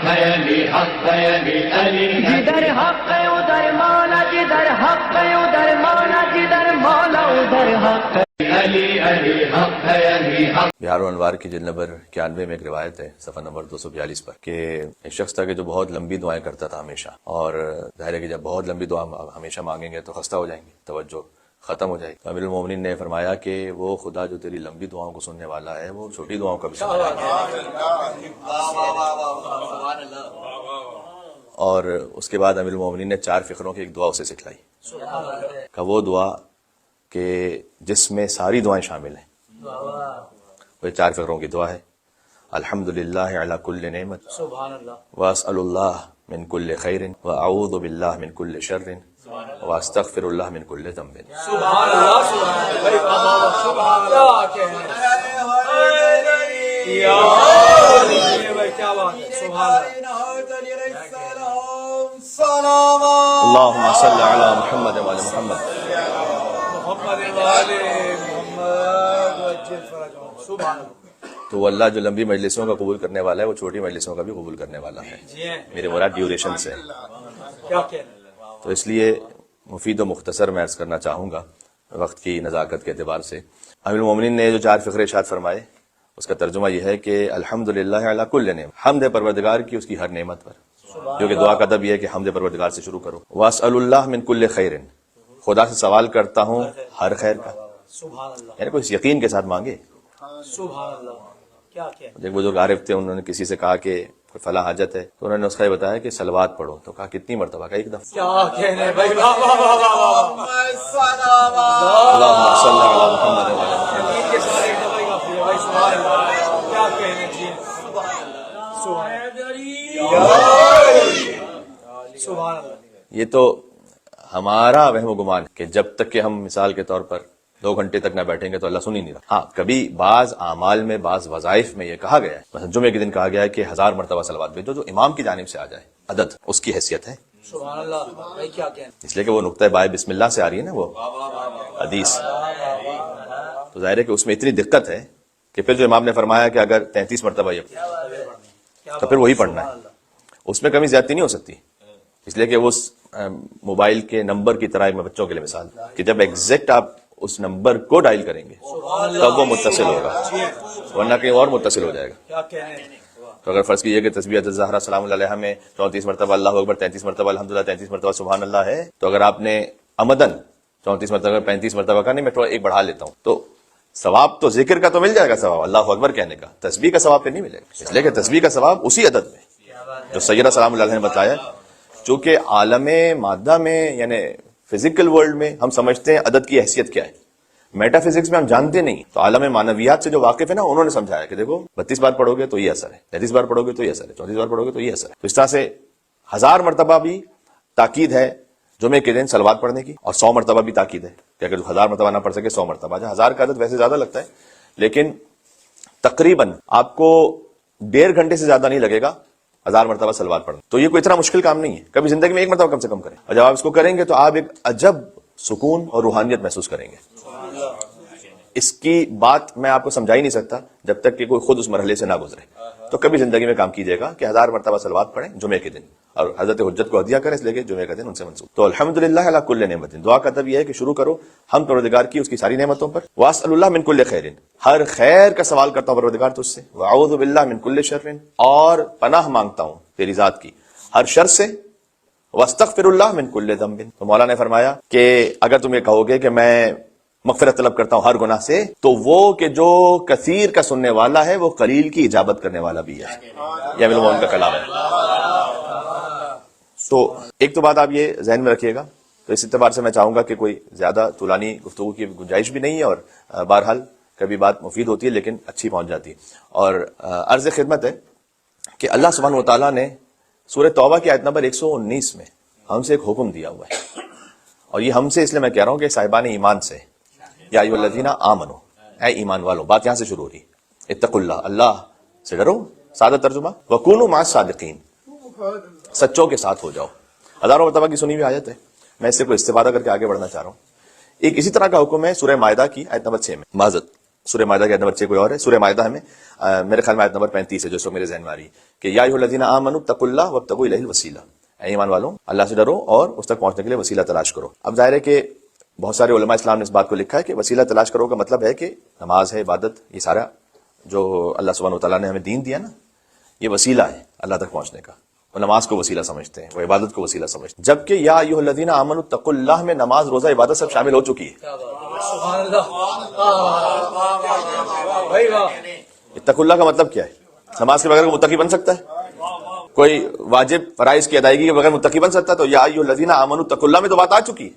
ہے علی، حق ہے علی، علی جدھر حق ہے ادھر مولا، جدھر حق ہے ادھر مولا، جدھر مولا ادھر حق ہے علی، علی حق ہے علی، حق. بہار انوار کی جلد نمبر 91 میں ایک روایت ہے صفحہ نمبر 242 پر کہ ایک شخص تھا کہ جو بہت لمبی دعائیں کرتا تھا ہمیشہ، اور ظاہر ہے کہ جب بہت لمبی دعا ہمیشہ مانگیں گے تو خستہ ہو جائیں گے، توجہ ختم ہو جائے گی. امیر المومنین نے فرمایا کہ وہ خدا جو تیری لمبی دعاؤں کو سننے والا ہے وہ چھوٹی دعاؤں کا بھی سننے والا ہے. اور اس کے بعد امیر المومنین نے 4 فقروں کی ایک دعا اسے سکھلائی کہ وہ دعا کہ جس میں ساری دعائیں شامل ہیں. وہ 4 فقروں کی دعا ہے: الحمدللہ علی کل نعمت، واسأل اللہ من کل خیر، واعوذ باللہ من کل شر، واستغفر اللہ من کل ذنب. سبحان اللہ، سبحان اللہ، کیا بات ہے، سبحان اللہ. اللہم صل علی محمد وعلی محمد. تو اللہ جو لمبی مجلسوں کا قبول کرنے والا ہے وہ چھوٹی مجلسوں کا بھی قبول کرنے والا ہے. میرے مراد ڈیوریشن سے. تو اس لیے مفید و مختصر میں عرض کرنا چاہوں گا وقت کی نزاکت کے اعتبار سے. امیر المومنین نے جو 4 فقرے ارشاد فرمائے اس کا ترجمہ یہ ہے کہ الحمدللہ علی کل نعمت، حمد پروردگار کی اس کی ہر نعمت پر، کیونکہ دعا کا ادب یہ ہے کہ حمد پروردگار سے شروع کرو. واسأل اللہ من کل خیر، خدا سے سوال کرتا ہوں ہر خیر کا. یعنی کوئی یقین کے ساتھ مانگے. سبحان اللہ، کیا ایک بزرگ عارف تھے، انہوں نے کسی سے کہا کہ کوئی فلاں حاجت ہے تو انہوں نے نسخہ بتایا کہ صلوات پڑھو. تو کہا کتنی مرتبہ؟ کہا 1 دفعہ. کیا کہنے بھائی، واہ واہ واہ واہ واہ. اللہم صل علی محمد وعلی محمد. ان کے سارے دوائی کا پھر بھائی، سبحان اللہ، کیا کہنے جی. سبحان اللہ. یہ تو ہمارا وہم و گمان کہ جب تک کہ ہم مثال کے طور پر 2 گھنٹے تک نہ بیٹھیں گے تو اللہ سن ہی نہیں رہا. ہاں کبھی بعض اعمال میں، بعض وظائف میں یہ کہا گیا ہے، مثلا جمعے کے دن کہا گیا ہے کہ 1000 مرتبہ صلوات بھیجو، جو امام کی جانب سے آ جائے عدد، اس کی حیثیت ہے. سبحان اللہ بھائی، کیا کہنے. اس لیے کہ وہ نقطہ بائے بسم اللہ سے آ رہی ہے نا وہ حدیث. تو ظاہر ہے کہ اس میں اتنی دقت ہے کہ پھر جو امام نے فرمایا کہ اگر 33 مرتبہ یہ تو پھر وہی پڑھنا ہے. اس میں کمی زیادتی نہیں ہو سکتی، اس لیے کہ وہ موبائل کے نمبر کی طرح میں بچوں کے لیے مثال کہ جب ایگزیکٹ آپ اس نمبر کو ڈائل کریں گے تب وہ متصل ہوگا، ورنہ کہیں اور متصل ہو جائے گا. کیا کہنے. تو اگر فرض کیجئے کہ تسبیحۃ الزہرا سلام اللہ علیہ میں 34 مرتبہ اللہ اکبر، 33 مرتبہ الحمدللہ، 33 مرتبہ سبحان اللہ ہے، تو اگر آپ نے عمدن 34 مرتبہ 35 مرتبہ کا نہیں، میں تھوڑا 1 بڑھا لیتا ہوں، تو ثواب تو ذکر کا تو مل جائے گا، ثواب اللہ اکبر کہنے کا، تسبیح کا ثواب پھر نہیں ملے گا. اس لیے کہ تسبیح کا ثواب اسی عدد میں جو سیدنا سلام اللہ علیہ نے بتایا. چونکہ عالم مادہ میں یعنی فزیکل ورلڈ میں ہم سمجھتے ہیں عدد کی حیثیت کیا ہے، میٹا فزکس میں ہم جانتے نہیں. تو عالم معنویات سے جو واقف ہے نا، انہوں نے سمجھایا کہ دیکھو 32 بار پڑھو گے تو یہ اثر ہے، 33 بار پڑھو گے تو یہ اثر ہے، 34 بار پڑھو گے تو یہ اثر ہے. تو اس طرح سے 1000 مرتبہ بھی تاکید ہے جمعے کے دن صلوات پڑھنے کی، اور 100 مرتبہ بھی تاکید ہے کہ اگر 1000 مرتبہ نہ پڑھ سکے 100 مرتبہ. 1000 کا عدد ویسے زیادہ لگتا ہے لیکن تقریباً آپ کو 1.5 گھنٹے سے زیادہ نہیں لگے گا 1000 مرتبہ صلوات پڑھنا. تو یہ کوئی اتنا مشکل کام نہیں ہے. کبھی زندگی میں 1 مرتبہ کم سے کم کریں، اور جب آپ اس کو کریں گے تو آپ ایک عجب سکون اور روحانیت محسوس کریں گے. اس کی بات میں آپ کو سمجھا ہی نہیں سکتا جب تک کہ کوئی خود اس مرحلے سے نہ گزرے. تو کبھی زندگی میں کام کیجیے گا کہ 1000 مرتبہ صلوات پڑھیں جمعے کے دن، اور حضرت حجت کو ہدیہ کریں، اس لیے کہ جمعے کا دن ان سے منسوب. تو الحمدللہ علی کل نعمت، دعا کا ادب یہ ہے کہ شروع کرو ہم پروردگار کی اس کی ساری نعمتوں پر. واسأل اللہ من کل خیر، ہر خیر کا سوال کرتا ہوں پروردگار تجھ سے. واعوذ باللہ من کل شر، اور پناہ مانگتا ہوں تیری ذات کی ہر شر سے. واستغفر اللہ من کل ذنب. تو مولا نے فرمایا کہ اگر تم یہ کہو گے کہ میں مغفرت طلب کرتا ہوں ہر گناہ سے، تو وہ کہ جو کثیر کا سننے والا ہے وہ قلیل کی اجابت کرنے والا بھی ہے. یہ امیر المومنین کا کلام ہے. تو ایک تو بات آپ یہ ذہن میں رکھیے گا. تو اس اعتبار سے میں چاہوں گا کہ کوئی زیادہ طولانی گفتگو کی گنجائش بھی نہیں ہے، اور بہرحال کبھی بات مفید ہوتی ہے لیکن اچھی پہنچ جاتی ہے. اور عرض خدمت ہے کہ اللہ سبحانہ و تعالیٰ نے سورہ توبہ کی آیت نمبر 119 میں ہم سے ایک حکم دیا ہوا ہے، اور یہ ہم سے اس لیے میں کہہ رہا ہوں کہ صاحبان ایمان سے، یا ایھا الذین آمنو، اے ایمان والوں. بات یہاں سے شروع ہو رہی ہے. اتقوا اللہ، اللہ سے ڈرو. سادہ ترجمہ وکونوا مع الصادقین، سچوں کے ساتھ ہو جاؤ. ہزاروں مرتبہ کی سنی ہوئی آیت ہے، میں اس سے کوئی استفادہ کر کے آگے بڑھنا چاہ رہا ہوں. ایک اسی طرح کا حکم ہے سورہ مائدہ کی آیت نمبر 6 میں. معذرت، سورہ مائدہ کے نمبر 6 کوئی اور ہے. سورہ مائدہ ہمیں میرے خیال میں آیت نمبر 35 ہے جو اس وقت میرے ذہن میں آ رہی ہے کہ یا ایھا الذین آمنوا اتقوا اللہ وابتغوا الیہ الوسیلہ. اے ایمان والوں اللہ سے ڈرو اور اس تک پہنچنے کے لیے وسیلہ تلاش کرو. اب ظاہر ہے کہ بہت سارے علماء اسلام نے اس بات کو لکھا ہے کہ وسیلہ تلاش کرو کا مطلب ہے کہ نماز ہے، عبادت، یہ سارا جو اللہ سبحانہ وتعالیٰ نے ہمیں دین دیا نا، یہ وسیلہ ہے اللہ تک پہنچنے کا. وہ نماز کو وسیلہ سمجھتے ہیں، وہ عبادت کو وسیلہ سمجھتے ہیں، جبکہ یا ایھا الذین آمنوا اتقوا اللہ میں نماز، روزہ، عبادت سب شامل ہو چکی ہے. سبحان اللہ. بھائی واہ. اتقوا اللہ کا مطلب کیا ہے؟ نماز کے بغیر کوئی متقی بن سکتا ہے؟ کوئی واجب فرائض کی ادائیگی کے بغیر متقی بن سکتا ہے؟ تو یا ایھا الذین آمنوا اتقوا اللہ میں تو بات آ چکی ہے.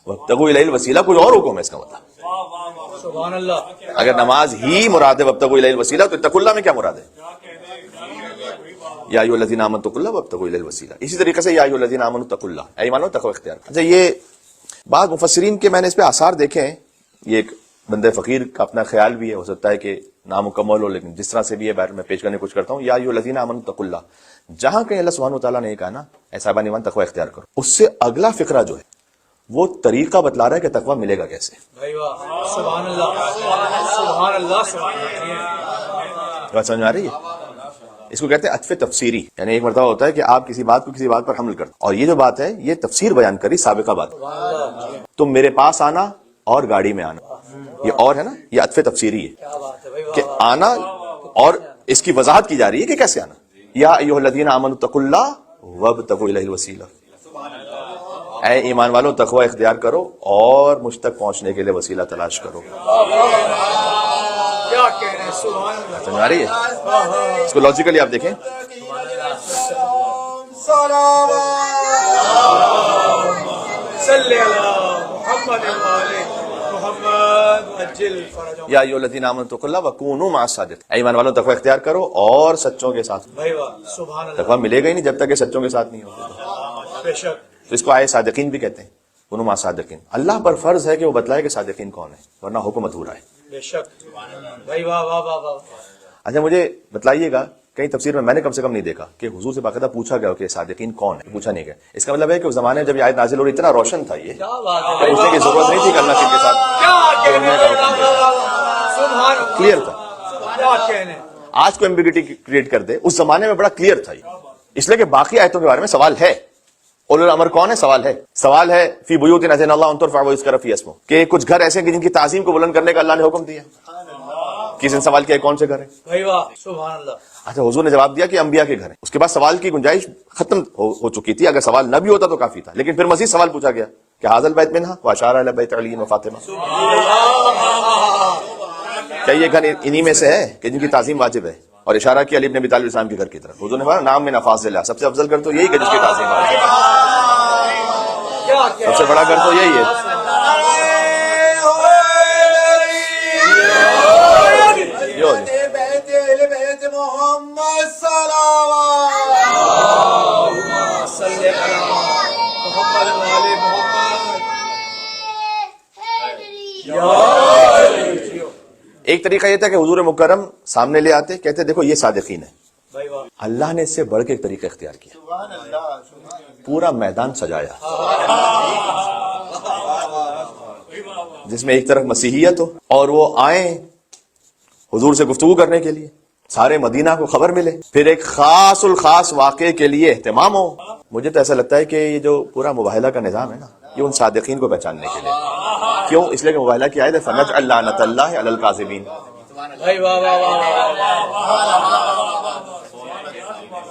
وابتغوا الیہ الوسیلہ کوئی اور حکم ہے اس کا مطلب. سبحان اللہ. اگر نماز ہی مراد ہے وابتغوا الیہ الوسیلہ تو اتقوا اللہ میں کیا مراد ہے؟ یا ایھا الذین آمنوا اتقوا اللہ وابتغوا الیہ الوسیلہ. اسی طریقے سے یا ایھا الذین آمنوا اتقوا اللہ، اے ایمانو تقوی اختیار. اچھا یہ بعض مفسرین کے میں نے اس پہ آثار دیکھے ہیں. یہ ایک بندے فقیر کا اپنا خیال بھی ہے، ہو سکتا ہے کہ نامکمل ہو، لیکن جس طرح سے بھی ہے بہر میں پیش کرنے کی کوشش کرتا ہوں. یا ایھا الذین آمنوا اتقوا اللہ، جہاں کہیں اللہ سبحانہ وتعالیٰ نے یہ کہا نا اے صاحبان ایمان تقوی اختیار کرو، اس سے اگلا فقرہ جو ہے وہ طریقہ بتلا رہا ہے کہ تقوی ملے گا کیسے. بھائی واہ. سبحان اللہ. سبحان اللہ. سبحان اللہ. بات سمجھ میں آ رہی ہے؟ اس کو کہتے ہیں عطف تفسیری، یعنی ایک مرتبہ ہوتا ہے کہ آپ کسی بات کو کسی بات پر حمل کرتے، اور یہ جو بات ہے یہ تفسیر بیان کری سابقہ بات. تم میرے پاس آنا اور گاڑی میں آنا، یہ اور ہے نا، یہ عطف تفسیری ہے کیا بات ہے بھائی واہ. کہ آنا، اور اس کی وضاحت کی جا رہی ہے کہ کیسے آنا. یا ایھا الذین آمنوا اتقوا اللہ وابتغوا الیہ الوسیلہ، اے ایمان والو تقوی اختیار کرو اور مجھ تک پہنچنے کے لیے وسیلہ تلاش کرو. کیا کہہ رہے ہیں. سبحان اللہ. سمجھ آ رہی ہے؟ اس کو لاجیکلی آپ دیکھیں. صلی اللہ محمد وعلی محمد عجل فرجهم. یا ایھا الذین آمنوا اتقوا اللہ وکونوا مع الصادقین، اے ایمان والو تقوی اختیار کرو اور سچوں کے ساتھ. بھائی واہ. سبحان اللہ. تقوی ملے گا ہی نہیں جب تک کہ سچوں کے ساتھ نہیں ہوگا. بے شک. تو اس کو آئے صادقین بھی کہتے ہیں. کونوا مع الصادقین. اللہ پر فرض ہے کہ وہ بتلائے کہ صادقین کون ہے، ورنہ حکم ادھورا ہے. بے شک. بھائی واہ واہ واہ واہ. اچھا مجھے بتلائیے گا کہیں تفسیر میں نے کم سے کم نہیں دیکھا کہ حضور سے باقاعدہ پوچھا گیا کہ صادقین کون ہے، پوچھا نہیں گیا. اس کا مطلب ہے کہ اس زمانے میں جب یہ آیت نازل ہو رہی اتنا روشن تھا یہ، کیا بات ہے. کہ پوچھنے کی ضرورت نہیں تھی کہ اللہ کے ساتھ کیا کہہ رہے ہیں. سبحان اللہ. کلیئر تھا. کیا کہہ رہے ہیں. آج کو ایمبیگوٹی کریٹ کر دے، اس زمانے میں بڑا کلیئر تھا یہ، اس لیے کہ باقی آیتوں کے بارے میں سوال ہے. اولو الامر کون ہے؟ سوال ہے فی بیوت اذن اللہ ان ترفع ویذکر فیہا اسمہ، کہ کچھ گھر ایسے ہیں کہ جن کی تعظیم کو بلند کرنے کا اللہ نے حکم دیا. کسی نے سوال کیا کون سے گھر ہیں؟ بھائی واہ. سبحان اللہ. اچھا حضور نے جواب دیا کہ انبیاء کے گھر ہیں. اس کے بعد سوال کی گنجائش ختم ہو چکی تھی، اگر سوال نہ بھی ہوتا تو کافی تھا، لیکن پھر مزید سوال پوچھا گیا کہ ھذا البیت منہا واشار الی بیت علی و فاطمہ، کیا یہ گھر انہی میں سے ہے کہ جن کی تعظیم واجب ہے، اور اشارہ کیا علی بن ابی طالب السلام کے گھر کی طرف. حضور نے کہا نام من افاضلہ، سب سے افضل گھر تو یہی کہ جس کی تعظیم واجب ہے، سب سے بڑا گھر تو یہی ہے. محمد صلی اللہ محمد وعلی محمد. ایک طریقہ یہ تھا کہ حضور مکرم سامنے لے آتے، کہتے دیکھو یہ صادقین ہے. بھائی واہ. اللہ نے اس سے بڑھ کے ایک طریقہ اختیار کیا، پورا میدان سجایا جس میں ایک طرف مسیحیت ہو اور وہ آئیں حضور سے گفتگو کرنے کے لیے، سارے مدینہ کو خبر ملے، پھر ایک خاص الخاص واقعے کے لیے اہتمام ہو. مجھے تو ایسا لگتا ہے کہ یہ جو پورا مباہلہ کا نظام ہے نا، یہ ان صادقین کو پہچاننے کے لیے. کیوں؟ اس لیے کہ مباہلہ کی آیت ہے فنجعل لعنۃ اللہ علی الکاذبین. بھائی واہ واہ واہ.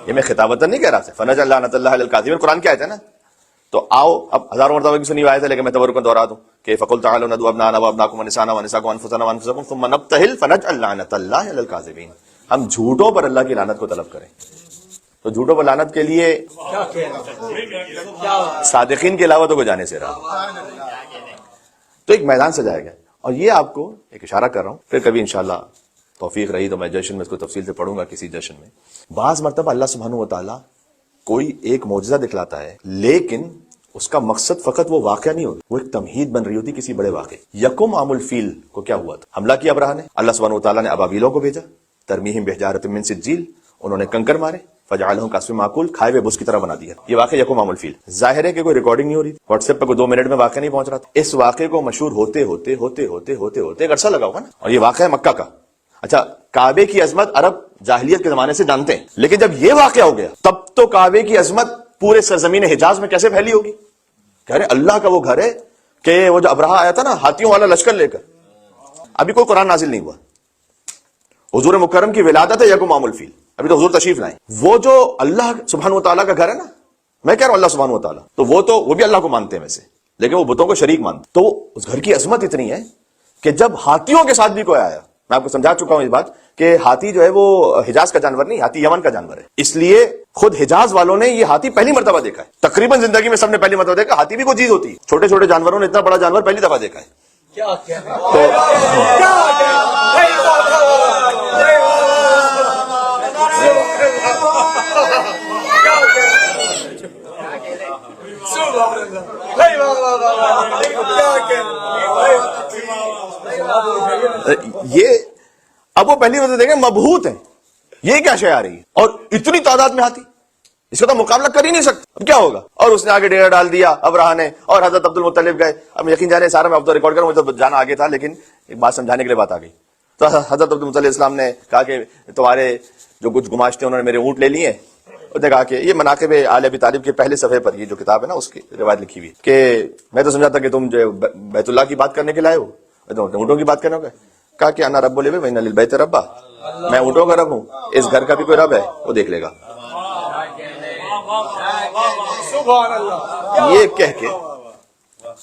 یہ میں خطابتاً نہیں کہہ رہا تھا، فنجعل لعنۃ اللہ علی الکاذبین قرآن کی آیت ہے نا. تو آؤ اب ہزاروں مرتبہ کی سنی ہوئی آیت ہے، لیکن میں تبرکن دوہرا دوں کہ فقل تعالوا ندعو ابناءنا وابناءکم ونساءنا ونساءکم وانفسنا وانفسکم ثم نبتہل فنجعل لعنۃ اللہ علی الکاذبین. ہم جھوٹوں پر اللہ کی لعنت کو طلب کریں. تو جھوٹوں پر لعنت کے لیے کیا کہہ رہے ہیں. صادقین کے علاوہ تو کوئی جانے سے رہا. تو ایک میدان سجایا گیا، اور یہ آپ کو ایک اشارہ کر رہا ہوں، پھر کبھی انشاءاللہ توفیق رہی تو میں جشن میں اس کو تفصیل سے پڑھوں گا کسی جشن میں. بعض مرتبہ اللہ سبحانہ و تعالیٰ کوئی ایک معجزہ دکھلاتا ہے، لیکن اس کا مقصد فقط وہ واقعہ نہیں ہوتا، وہ ایک تمہید بن رہی ہوتی کسی بڑے واقعے. یکم عام الفیل کو کیا ہوا تھا؟ حملہ کیا ابرہہ نے، اللہ سبحانہ و تعالیٰ نے ابابیلوں کو بھیجا، ترمیہم بحجارۃ من سجیل، انہوں نے کنکر مارے، فجعلہم کعصف معقول، کھائے ہوئے بس کی طرح بنا دیا. یہ واقعہ یکم عام الفیل. ظاہر ہے کہ کوئی ریکارڈنگ نہیں ہو رہی، واٹس ایپ پہ کوئی 2 منٹ میں واقعہ نہیں پہنچ رہا تھا. اس واقعے کو مشہور ہوتے ہوتے ہوتے ہوتے ہوتے ہوتے ایک عرصہ لگا ہوگا نا. اور یہ واقعہ ہے مکہ کا. اچھا، کعبے کی عظمت عرب جاہلیت کے زمانے سے جانتے ہیں، لیکن جب یہ واقعہ ہو گیا تب تو کعبے کی عظمت پورے سرزمین حجاز میں کیسے پھیلی ہوگی. کہہ رہے اللہ کا وہ گھر ہے کہ وہ جو ابرہا آیا تھا نا ہاتھیوں والا لشکر لے کر، ابھی کوئی قرآن نازل نہیں ہوا. حضور مکرم کی ولادت ہے یکم عام الفیل، ابھی تو حضور تشریف لائیں. وہ جو اللہ سبحانہ و تعالیٰ کا گھر ہے نا، میں کہہ رہا ہوں اللہ سبحانہ و تعالیٰ، تو وہ بھی اللہ کو مانتے ہیں ویسے، لیکن وہ بتوں کو شریک مانتے. تو اس گھر کی عظمت اتنی ہے کہ جب ہاتھیوں کے ساتھ بھی کوئی آیا، میں آپ کو سمجھا چکا ہوں اس بات کہ ہاتھی جو ہے وہ حجاز کا جانور نہیں، ہاتھی یمن کا جانور ہے. اس لیے خود حجاز والوں نے یہ ہاتھی پہلی مرتبہ دیکھا ہے. تقریباً زندگی میں سب نے پہلی مرتبہ دیکھا. ہاتھی بھی کوئی چیز ہوتی ہے، چھوٹے چھوٹے جانوروں نے اتنا بڑا جانور پہلی دفعہ دیکھا ہے. یہ اب وہ پہلی مرتبہ دیکھیں مبہوت ہیں، یہ کیا شے آ رہی ہے، اور اتنی تعداد میں ہاتھی، اس کا تو مقابلہ کر ہی نہیں سکتے. اب کیا ہوگا؟ اور اس نے آگے ڈیرا ڈال دیا ابرہا نے، اور حضرت عبد المطلب گئے. اب یقین جانے سارا میں اب تو ریکارڈ کروں، مجھے تو جانا آگے تھا لیکن ایک بات سمجھانے کے لیے بات آ گئی. تو حضرت عبد المطلب اسلام نے کہا کہ تمہارے جو کچھ گماشتے ہیں انہوں نے میرے اونٹ لے لیے. انہوں نے کہا کہ یہ مناقب آل ابی طالب کے پہلے صفحے پر یہ جو کتاب ہے نا اس کی روایت لکھی ہوئی کہ میں تو سمجھا تھا کہ تم جو بیت اللہ کی بات کرنے کے لائے ہو، اونٹوں کی بات کرنے ہو. کہا کہ انا رب البیت وان للبیت ربا، میں اونٹوں کا رب ہوں، اس گھر کا بھی کوئی رب ہے وہ دیکھ لے گا.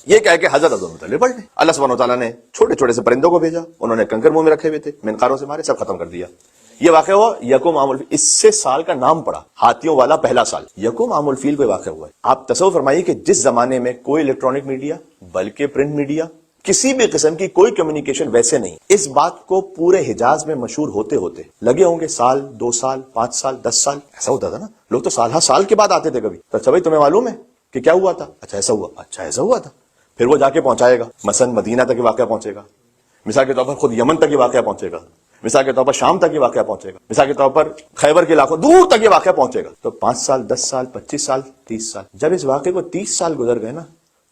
یہ کہہ کے حضرت عبد المطلب پلٹے. اللہ سبحانہ وتعالیٰ نے چھوٹے چھوٹے سے پرندوں کو بھیجا، انہوں نے کنکر منہ میں رکھے ہوئے تھے، منقاروں سے مارے، سب ختم کر دیا. یہ واقعہ ہوا یکم عام الفیل. اس سے سال کا نام پڑا ہاتھیوں والا پہلا سال. یکم عام الفیل کوئی واقعہ ہوا ہے. آپ تصور فرمائیے کہ جس زمانے میں کوئی الیکٹرانک میڈیا بلکہ پرنٹ میڈیا، کسی بھی قسم کی کوئی کمیونیکیشن ویسے نہیں، اس بات کو پورے حجاز میں مشہور ہوتے ہوتے لگے ہوں گے سال، 2 سال، 5 سال، 10 سال. ایسا ہوتا تھا نا، لوگ تو سال ہر سال کے بعد آتے تھے کبھی. تو اچھا بھائی تمہیں معلوم ہے کہ کیا ہوا تھا؟ اچھا ایسا ہوا، اچھا ایسا ہوا تھا. پھر وہ جا کے پہنچائے گا، مثلا مدینہ تک یہ واقعہ پہنچے گا، مثال کے طور پر خود یمن تک یہ واقعہ پہنچے گا، مثال کے طور پر شام تک یہ واقعہ پہنچے گا، مثال کے طور پر خیبر کے علاقوں دور تک یہ واقعہ پہنچے گا. تو 5 سال، 10 سال، 25 سال، 30 سال. جب اس واقعے کو 30 سال گزر گئے نا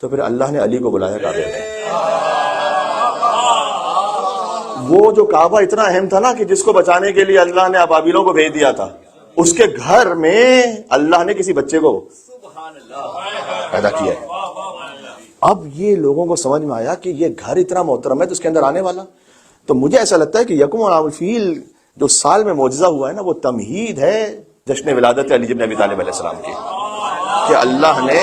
تو پھر اللہ نے علی کو بلایا کعبے میں. وہ جو کعبہ اتنا اہم تھا نا کہ جس کو بچانے کے لیے اللہ نے ابابیلوں کو بھیج دیا تھا، اس کے گھر میں اللہ نے کسی بچے کو پیدا کیا ہے. اب یہ لوگوں کو سمجھ میں آیا کہ یہ گھر اتنا محترم ہے تو اس کے اندر آنے والا. تو مجھے ایسا لگتا ہے کہ یکم عام الفیل جو سال میں معجزہ ہوا ہے نا، وہ تمہید ہے جشن ولادت علی بن ابی طالب علیہ السلام کی، کہ اللہ نے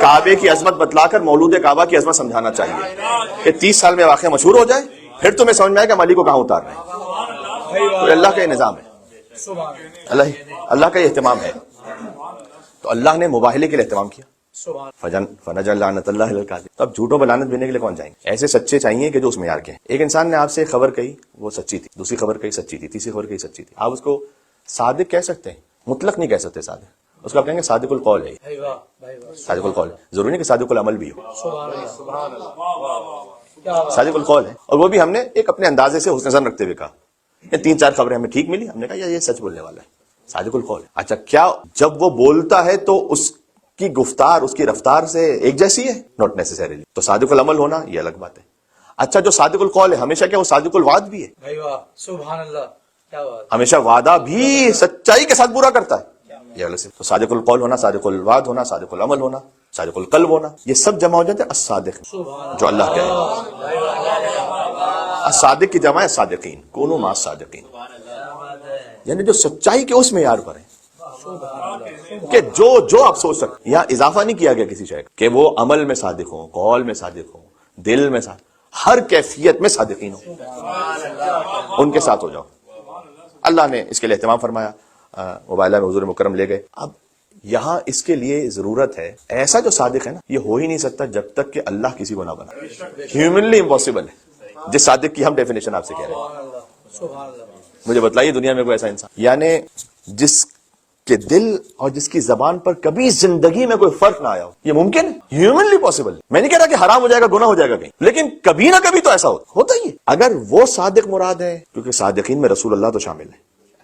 کعبے کی عظمت بتلا کر مولود کعبہ کی عظمت سمجھانا چاہیے کہ 30 سال میں واقعہ مشہور ہو جائے، پھر تمہیں سمجھ میں آئے کہ ہم علی کو کہاں اتار رہے ہیں. تو اللہ کا یہ نظام ہے، اللہ کا یہ اہتمام ہے. تو اللہ نے مباہلے کے لیے اہتمام کیا. فنجعل لعنت اللہ علی الکاذبین. تو اب جھوٹوں پہ لعنت بھیجنے کے لیے کون جائیں گے؟ ایسے سچے چاہیے کہ جو اس معیار کے ہیں. ایک انسان نے آپ سے خبر کہی، وہ سچی تھی، دوسری خبر کہی سچی تھی، تیسری خبر کہی سچی تھی. آپ اس کو صادق کہہ سکتے ہیں، مطلق نہیں کہہ سکتے صادق. اس کو آپ کہیں گے صادق القول ہے، صادق القول. ضروری نہیں کہ صادق العمل بھی ہو، صادق القول ہے. اور وہ بھی ہم نے ایک اپنے اندازے سے حسن ظن رکھتے ہوئے کہا. 3-4 خبریں ہمیں ٹھیک ملی، ہم نے کہا یہ سچ بولنے والا ہے، صادق القول ہے. اچھا کیا جب وہ بولتا ہے تو اس کی گفتار اس کی رفتار سے ایک جیسی ہے؟ ناٹ نیسیسریلی. تو صادق العمل ہونا یہ الگ بات ہے. اچھا جو صادق القول ہے ہمیشہ کیا وہ صادق الوعد بھی ہے؟ سبحان اللہ، کیا بات. ہمیشہ وعدہ بھی سچائی کے ساتھ پورا کرتا ہے. یہ الگ سے. تو صادق القول ہونا، صادق الوعد ہونا، صادق العمل ہونا، صادق القلب ہونا، یہ سب جمع ہو جاتے ہیں الصادق، جو اللہ کہے. الصادق کی جمع ہے صادقین، کونوا مع الصادقین، یعنی جو سچائی کے اس معیار پر ہیں کہ جو آپ سوچ سکتے. یہاں اضافہ نہیں کیا گیا کسی شے کا کہ وہ عمل میں صادق ہوں، قول میں صادق ہوں، دل میں صادق، ہر کیفیت میں صادقین ہوں، ان کے ساتھ ہو جاؤ. اللہ نے اس کے لیے اہتمام فرمایا. موبائلہ میں حضور مکرم لے گئے. اب یہاں اس کے لیے ضرورت ہے، ایسا جو صادق ہے نا یہ ہو ہی نہیں سکتا جب تک کہ اللہ کسی کو نہ بنا. ہیومنلی امپاسبل ہے جس صادق کی ہم ڈیفینیشن آپ سے کہہ رہے ہیں. مجھے بتلائیے دنیا میں کوئی ایسا انسان، یعنی جس کہ دل اور جس کی زبان پر کبھی زندگی میں کوئی فرق نہ آیا ہو. یہ ممکن ہے، ہیومنلی پاسبل. میں نہیں کہہ رہا کہ حرام ہو جائے گا، گناہ ہو جائے گا کہیں، لیکن کبھی نہ کبھی تو ایسا ہوتا ہی ہے. اگر وہ صادق مراد ہے، کیونکہ صادقین میں رسول اللہ تو شامل ہے،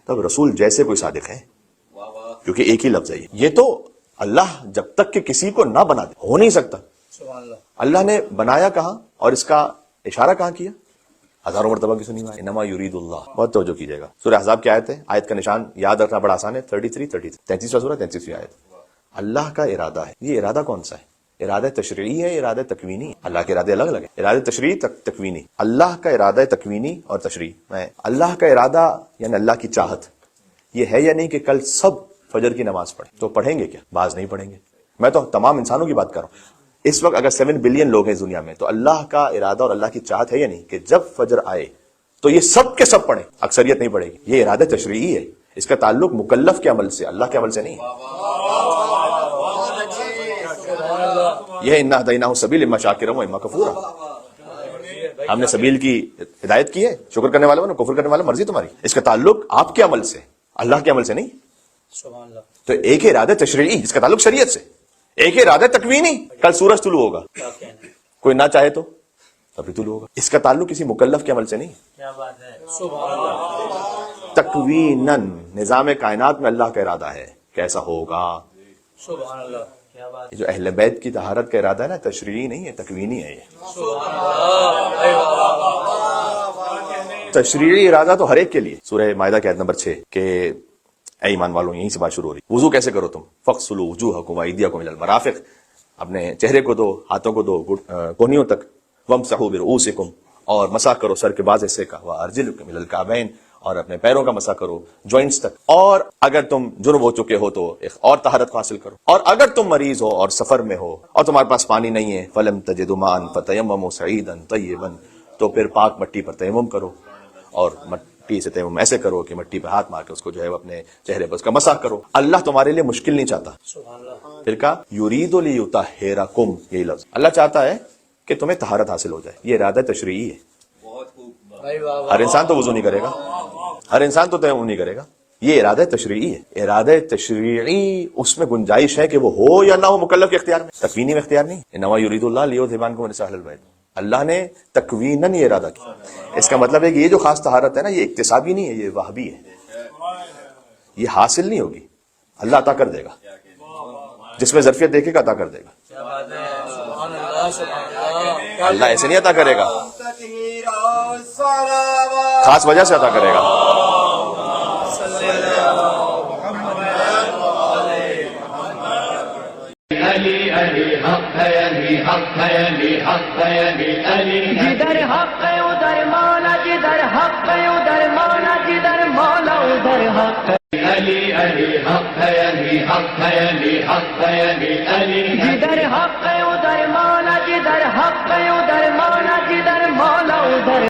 تب رسول جیسے کوئی صادق ہے. کیونکہ ایک ہی لفظ ہے یہ تو اللہ جب تک کہ کسی کو نہ بنا دے ہو نہیں سکتا. سبحان اللہ. اللہ نے بنایا کہاں اور اس کا اشارہ کہاں کیا؟ ہزاروں مرتبہ کی سنی ہے. انما یرید اللہ. بہت توجہ کیجیے گا. سورہ احزاب کی آیت ہے, آیت کا نشان یاد رکھنا بڑا آسان ہے. 33 سورہ 33 آیت. اللہ کا ارادہ ہے. یہ ارادہ کون سا ہے؟ ارادہ تشریعی ہے, ارادہ تکوینی ہے. اللہ کے ارادے الگ الگ ہیں. ارادہ تشریعی تکوینی. اللہ کا ارادہ تکوینی اور تشریعی میں اللہ کا ارادہ یعنی اللہ کی چاہت یہ ہے یا نہیں کہ کل سب فجر کی نماز پڑھیں. تو پڑھیں گے کیا؟ بعض نہیں پڑھیں گے. میں تو تمام انسانوں کی بات کر رہا ہوں. اس وقت اگر 7 بلین لوگ ہیں دنیا میں تو اللہ کا ارادہ اور اللہ کی چاہت ہے یا نہیں کہ جب فجر آئے تو یہ سب کے سب پڑھیں. اکثریت نہیں پڑھے گی. یہ ارادہ تشریعی ہے. اس کا تعلق مکلف کے عمل سے, اللہ کے عمل سے نہیں. یہ انا ہدیناہ السبیل اما شاکرا و اما کفورا. ہم نے سبیل کی ہدایت کی ہے, شکر کرنے والے ہو, کفر کرنے والے مرضی تمہاری. اس کا تعلق آپ کے عمل سے, اللہ کے عمل سے نہیں. سبحان اللہ. تو ایک ارادہ تشریعی, اس کا تعلق شریعت سے. ایک ارادہ تکوینی, کل سورج طلوع ہوگا, کوئی نہ چاہے تو تبھی طلوع ہوگا. اس کا تعلق کسی مکلف کے عمل سے نہیں. کیا بات ہے. سبحان اللہ. تکویناً نظام کائنات میں اللہ کا ارادہ ہے کیسا ہوگا. سبحان اللہ. کیا بات. جو اہل بیت کی طہارت کا ارادہ ہے نا, تشریعی نہیں ہے, تکوینی ہے. یہ تشریعی ارادہ تو ہر ایک کے لیے. سورہ مائدہ کی آیت نمبر 6 کہ اے ایمان والوں, یہیں سے بات شروع ہو رہی. وضو کیسے کرو تم؟ فاغسلوا وجوہکم وایدیکم الی المرافق. اپنے چہرے کو دو, ہاتھوں کو دو کونیوں تک. وامسحوا برؤوسکم, اور مسح کرو سر کے بعض حصے کا. وارجلکم الی الکعبین, اور اپنے پیروں کا مسح کرو جوائنٹس تک. اور اگر تم جنب ہو چکے ہو تو ایک اور طہارت کو حاصل کرو. اور اگر تم مریض ہو اور سفر میں ہو اور تمہارے پاس پانی نہیں ہے, فلم تجدوا ماء فتیمموا صعیدا طیبا, تو پھر پاک مٹی پر تیمم کرو. اور مٹی سے تیمم ایسے کرو کہ مٹی پہ ہاتھ مار کے اس کو جو ہے اپنے چہرے پر اس کا مسح کرو. اللہ تمہارے لیے مشکل نہیں چاہتا. سبحان اللہ. پھر کہا یرید لیطہرکم, یہی لفظ. اللہ چاہتا ہے کہ تمہیں طہارت حاصل ہو جائے. یہ ارادہ تشریعی ہے. ہر انسان تو وضو نہیں کرے گا, ہر انسان تو تیمم نہیں کرے گا. یہ ارادہ تشریعی ہے. ارادہ تشریعی اس میں گنجائش ہے کہ وہ ہو یا نہ ہو مکلف کے اختیار میں, تکوینی میں اختیار نہیں. انما یرید اللہ لیذھب عنکم الرجس اہل البیت. اللہ نے تکویناً یہ ارادہ کیا. اس کا مطلب ہے کہ یہ جو خاص طہارت ہے نا, یہ اکتسابی نہیں ہے, یہ وہبی ہے. یہ حاصل نہیں ہوگی, اللہ عطا کر دے گا. جس میں ظرفیت دیکھے گا عطا کر دے گا. سبحان اللہ. سبحان اللہ. اللہ ایسے نہیں عطا کرے گا, خاص وجہ سے عطا کرے گا. علی علی حق ہے, علی حق ہے, علی حق ہے, علی علی جدھر حق ہے ادھر مولا, جدھر حق ہے ادھر مولا, جدھر مولا ادھر حق ہے. علی علی حق ہے, علی حق ہے, علی حق ہے, علی علی جدھر حق ہے